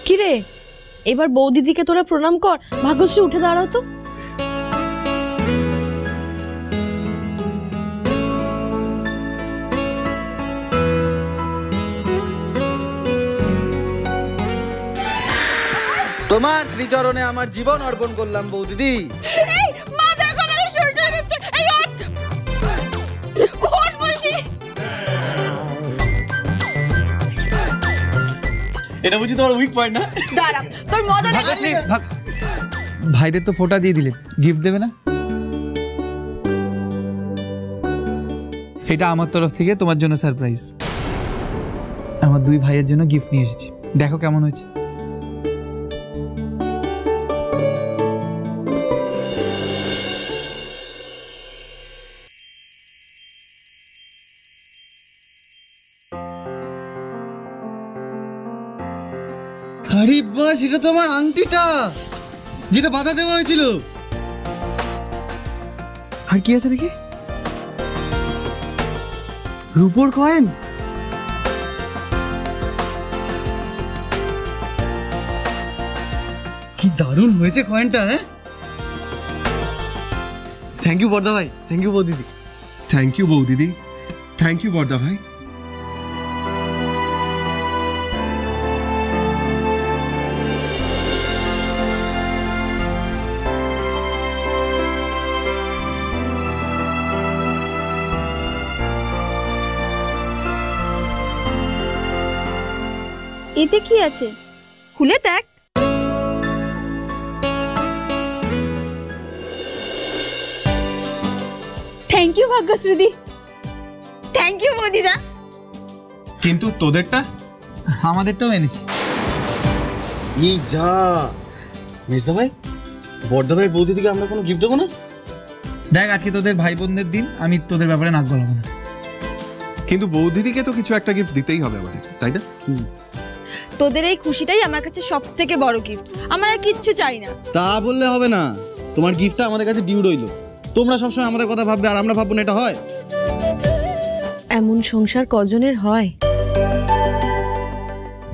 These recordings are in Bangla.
কি রে, এবার বৌদিদিকে তোরা প্রণাম কর। ভাগ্যশ্রী উঠে দাঁড়াও তো। তোমার শ্রীচরণে আমার জীবন অর্পণ করলাম বৌদিদি। এটা বুঝি তোমার উইক পয়েন্ট না? দাঁড়া, তোর মজা ভাইদের তো ফোঁটা দিয়ে দিলে, গিফট দেবে না? এটা আমার তরফ থেকে তোমার জন্য সারপ্রাইজ। আমার দুই ভাইয়ের জন্য গিফট নিয়ে এসেছি, দেখো কেমন হয়েছে। আরে বাস, এটা তো আমার আংটিটা, যেটা বাধা দেওয়া হয়েছিল। আর কি আছে দেখি? রূপোর কয়েন। কি দারুণ হয়েছে কয়েনটা। হ্যাঁ, থ্যাংক ইউ বর্দা ভাই, থ্যাংক ইউ বৌদিদি। থ্যাংক ইউ বৌদিদি, থ্যাংক ইউ বর্দা ভাই। এতে কি আছে, খুলে দেখ। Thank you Bhagyashree, thank you বৌদিদা। কিন্তু তোদেরটা? আমাদেরটাও এনেছি। এই যা মির্জা ভাই, বর্দা ভাইয়ের বৌদিদিকে আমরা কোনো গিফট দেবো না? দেখ, আজকে তোদের ভাই বোনদের দিন, আমি তোদের ব্যাপারে নাক গলাবো না। কিন্তু বৌদিদিকে তো কিছু একটা গিফট দিতেই হবে আমাদের, তাই না? তোদের এই খুশিটাই আমার কাছে সব থেকে বড় গিফট। আমার আর কিচ্ছু চাই না। তা বললে হবে না, তোমার গিফটটা আমাদের কাছে ডিউ রইল। তোমরা সবসময় আমাদের কথা ভাববে আর আমরা ভাববো না, এটা হয়? এমন সংসার কজনের হয়?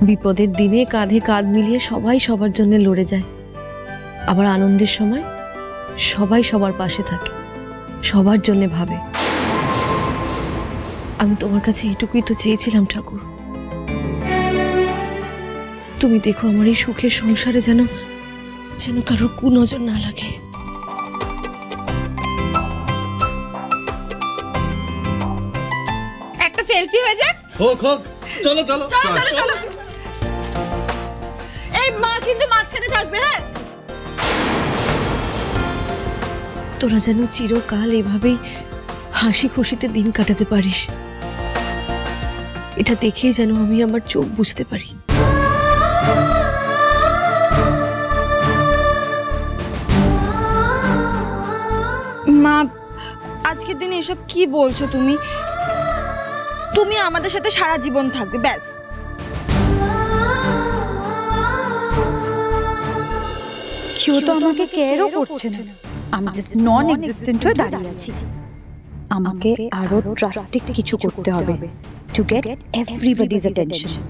বিপদের দিনে কাঁধে কাঁধ মিলিয়ে সবাই সবার জন্য লড়ে যায়, আবার আনন্দের সময় সবাই সবার পাশে থাকে, সবার জন্য ভাবে। আমি তোমার কাছে এটুকুই তো চেয়েছিলাম ঠাকুর, তুমি দেখো আমার এই সুখের সংসারে যেন যেন কারোর কুনজর না লাগে। একটা সেলফি হয়ে যাক। হোক হোক, চলো চলো চলো চলো চলো। এই মা কিন্তু মাঝখানে থাকবে। হ্যাঁ, তোরা যেন চিরকাল এভাবেই হাসি খুশিতে দিন কাটাতে পারিস, এটা দেখেই যেন আমি আমার চোখ বুঝতে পারি। মা, আজকের দিনে এসব কি বলছো তুমি? তুমি আমাদের সাথে সারা জীবন থাকবে, ব্যাস। কেউ তো আমাকে কেয়ারও করছে না, আমি জাস্ট নন এক্সিস্টেন্ট হয়ে দাঁড়িয়ে আছি। আমাকে আরো ড্রাস্টিক কিছু করতে হবে টু গেট এভরিবডিজ অ্যাটেনশন।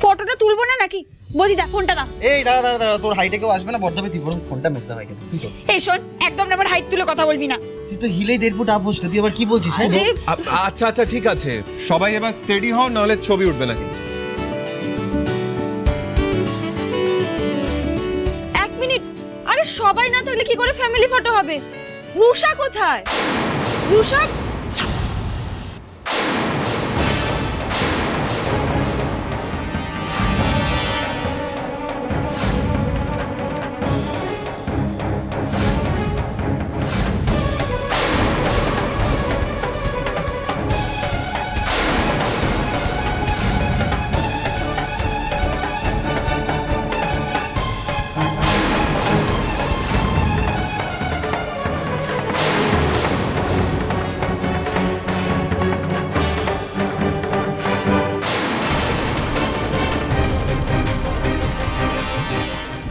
ফটোটা তুলবো না নাকি? বৌদিদা ফোনটা দাও। এই দাঁড়া দাঁড়া দাঁড়া, তোর হাইটে কেউ আসবে না। বর্দা ভাই তুই বরং ফোনটা মির্জা ভাইকে দে। এই শোন, একদম আমার হাইট তুলে কথা বলবি না। তুই তো হিলেই 1.5 ফুট আপোষ, তুই আবার কি বলছিস? আচ্ছা আচ্ছা ঠিক আছে, সবাই এবার স্টেডি হও, নাহলে ছবি উঠবে না কিন্তু। 1 মিনিট। আরে সবাই না থাকলে কি করে ফ্যামিলি ফটো হবে? রুষা কোথায়? রুষা,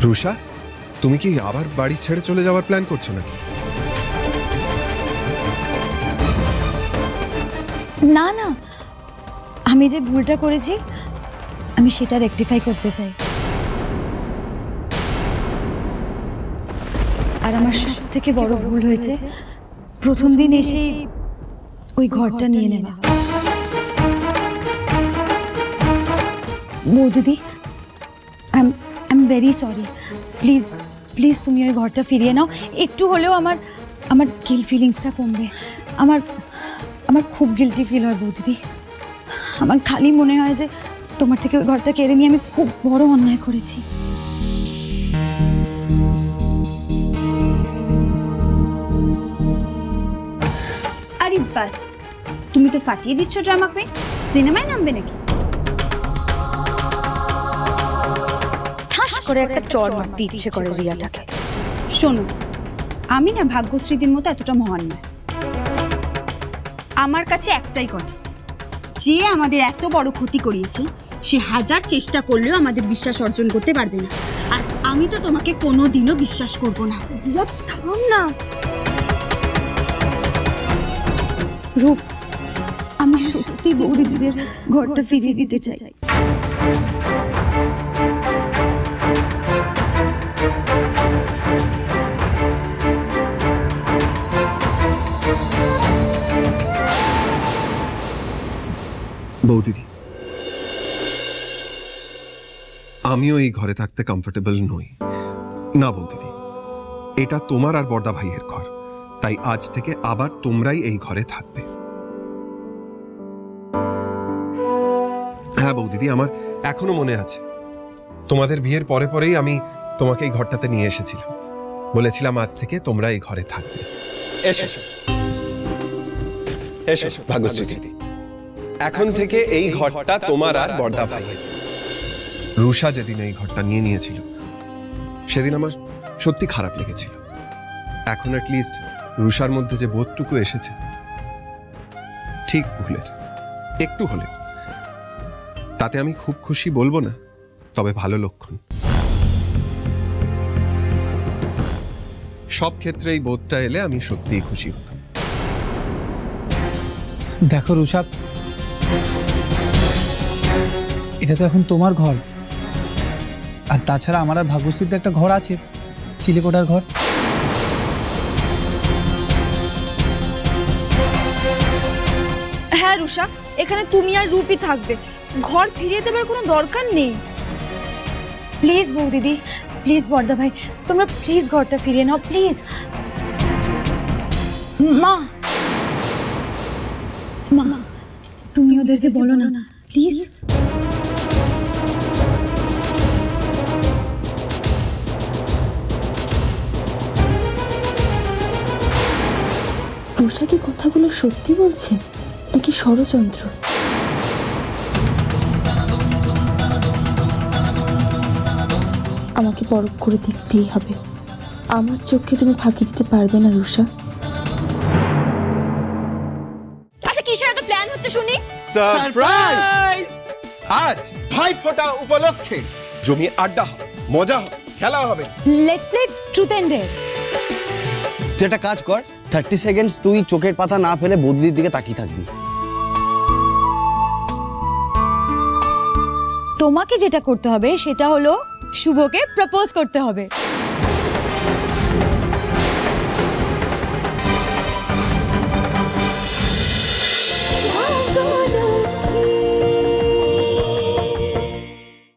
রুষা, তুমি কি আবার বাড়ি ছেড়ে চলে যাওয়ার প্ল্যান করছো নাকি? না না, আমি যে ভুলটা করেছি আমি সেটা রেকটিফাই করতে চাই। আর আমার সব থেকে বড় ভুল হয়েছে প্রথম দিন এসে ওই ঘরটা নিয়ে নেওয়া। বৌদিদি, I am very sorry. Please please তুমি ওই ঘরটা ফিরিয়ে নাও। একটু হলেও আমার গিল ফিলিংসটা কমবে। আমার খুব গিল্টি ফিল হয় বৌদিদি। আমার খালি মনে হয় যে তোমার থেকে ওই ঘরটা কেড়ে নিয়ে আমি খুব বড় অন্যায় করেছি। আরে বাস, তুমি তো ফাটিয়ে দিচ্ছ ড্রামা কুইন। সিনেমায় নামবে নাকি? ঠাস করে একটা চড় মারতে ইচ্ছে করে রিয়াটাকে। শোনো, আমি না ভাগ্যশ্রীদের মতো এতটা মহান নয়। আমার কাছে একটাই কথা, যে আমাদের এত বড় ক্ষতি করিয়েছে সে হাজার চেষ্টা করলেও আমাদের বিশ্বাস অর্জন করতে পারবে না। আর আমি তো তোমাকে কোনোদিনও বিশ্বাস করব না। রিয়া থাম না। রূপ, আমি সত্যি বৌদিদের ঘরটা ফিরিয়ে দিতে চাই। বৌদিদি, আমিও এই ঘরে থাকতে কমফোর্টেবল নই। না বৌদিদি, এটা তোমার আর বড়দা ভাইয়ের ঘর, তাই আজ থেকে আবার তোমরাই এই ঘরে থাকবে। হ্যাঁ বৌদিদি, আমার এখনো মনে আছে তোমাদের বিয়ের পরে পরেই আমি তোমাকে এই ঘরটাতে নিয়ে এসেছিলাম। বলেছিলাম আজ থেকে তোমরা এই ঘরে থাকবে। এসো এসো ভাগ্যশ্রী দিদি, এখন থেকে এই ঘরটা তোমার আর বড়দা ভাইয়ের। রুষা যেদিন এই ঘরটা নিয়ে নিয়েছিল সেদিন আমার সত্যি খারাপ লেগেছিল। এখন অ্যাটলিস্ট রুষার মধ্যে যে বোধটুকু এসেছে, ঠিক ভুলের একটু হলেও, তাতে আমি খুব খুশি বলবো না, তবে ভালো লক্ষণ। সব ক্ষেত্রে এই বোধটা এলে আমি সত্যিই খুশি হতাম। দেখো রুষা, এটা তো এখন তোমার ঘর, আর তাছাড়া আমার আর ভাগ্যশ্রীতে একটা ঘর আছে, চিলেকোঠার ঘর। হ্যাঁ রুষা, এখানে তুমি আর রূপই থাকবে। ঘর ফিরিয়ে দেবার কোনো দরকার নেই। প্লিজ বৌদিদি, প্লিজ বড়দা ভাই, তোমরা প্লিজ ঘরটা ফিরিয়ে নাও প্লিজ। মা মা, তুমি ওদেরকে বলো না প্লিজ। রুষা কি কথাগুলো সত্যি বলছে নাকি ষড়যন্ত্র? আমাকে পরখ করে দেখতেই হবে। আমার চোখকে তুমি ফাঁকি দিতে পারবে না রুষা। আচ্ছা কিসের এত প্ল্যান হচ্ছে শুনি? সারপ্রাইজ! আজ ভাইফোঁটা উপলক্ষে জমি আড্ডা হবে, মজা হবে, খেলা হবে। Let's play truth and dare. যেটা কাজ কর, 30 সেকেন্ডস তুই চোখের পাতা না ফেলে বৌদির দিকে তাকিয়ে থাকবি। তোমাকে যেটা করতে হবে সেটা হলো শুভকে প্রপোজ করতে হবে।